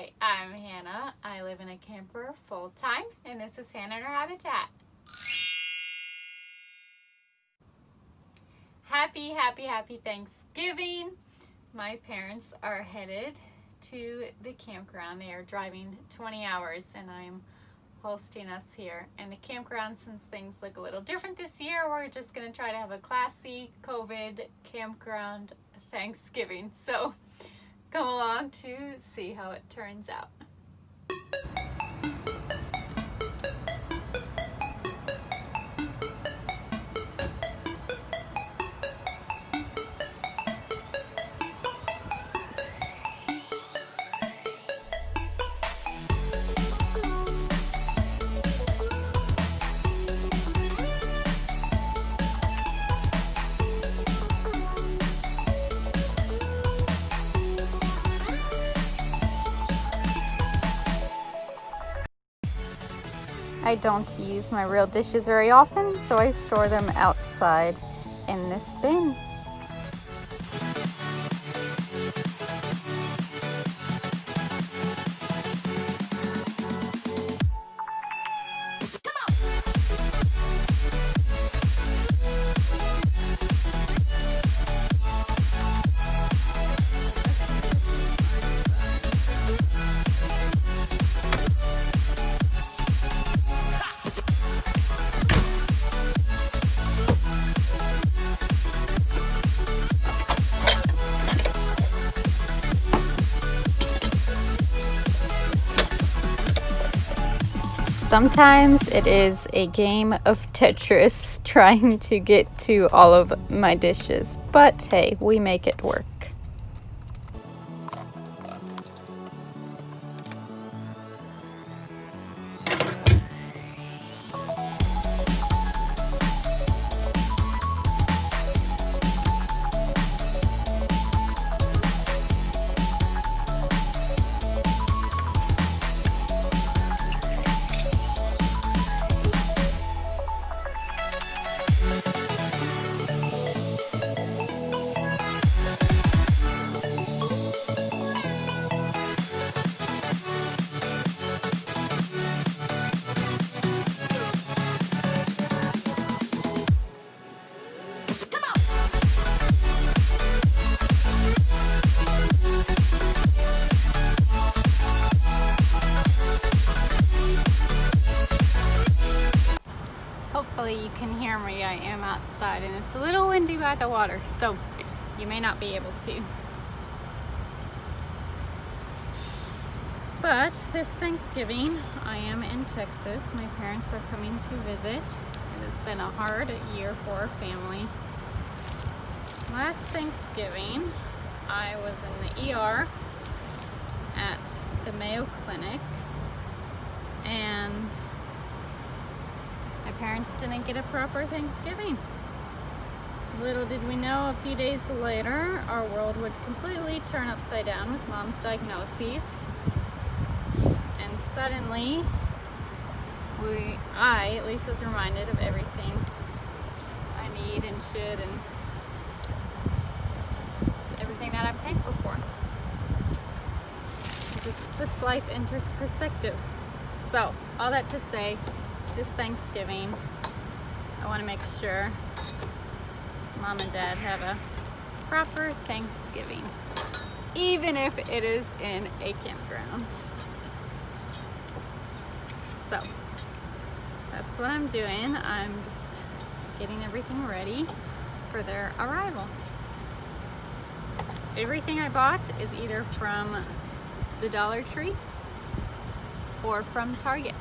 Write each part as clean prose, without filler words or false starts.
Hi, I'm Hannah. I live in a camper full-time, and this is Hannah and her Habitat. Happy Thanksgiving! My parents are headed to the campground. They are driving 20 hours, and I'm hosting us here. And the campground, since things look a little different this year, we're just going to try to have a classy COVID campground Thanksgiving. So come along to see how it turns out. I don't use my real dishes very often, so I store them outside in this bin. Sometimes it is a game of Tetris trying to get to all of my dishes, but hey, we make it work. Hopefully you can hear me. I am outside and it's a little windy by the water, so you may not be able to. But this Thanksgiving, I am in Texas. My parents are coming to visit. It has been a hard year for our family. Last Thanksgiving, I was in the ER at the Mayo Clinic, and my parents didn't get a proper Thanksgiving. Little did we know, a few days later, our world would completely turn upside down with Mom's diagnoses. And suddenly, I at least was reminded of everything I need and should, and everything that I'm thankful for. It just puts life into perspective. So, all that to say, this Thanksgiving, I want to make sure Mom and Dad have a proper Thanksgiving, even if it is in a campground. So that's what I'm doing. I'm just getting everything ready for their arrival. Everything I bought is either from the Dollar Tree or from Target.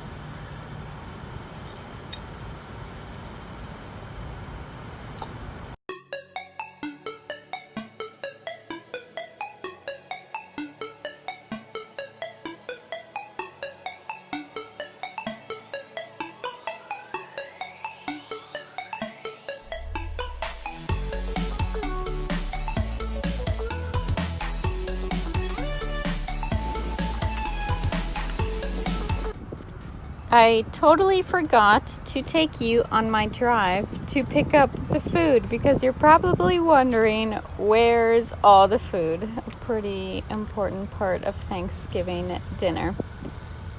I totally forgot to take you on my drive to pick up the food, because you're probably wondering, where's all the food? Of pretty important part of Thanksgiving dinner.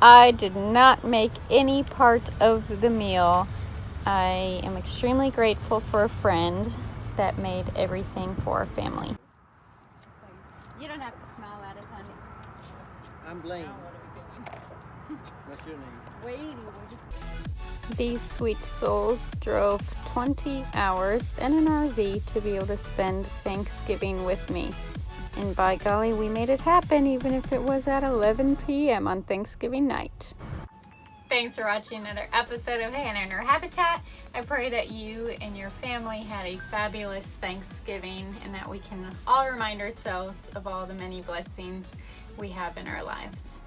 I did not make any part of the meal. I am extremely grateful for a friend that made everything for our family. You don't have to smile at it, honey. I'm Blaine. Now what are we doing? What's your name? Waiting. These sweet souls drove 20 hours in an RV to be able to spend Thanksgiving with me. And by golly, we made it happen, even if it was at 11 p.m. on Thanksgiving night. Thanks for watching another episode of Hannah and Her Habitat. I pray that you and your family had a fabulous Thanksgiving and that we can all remind ourselves of all the many blessings we have in our lives.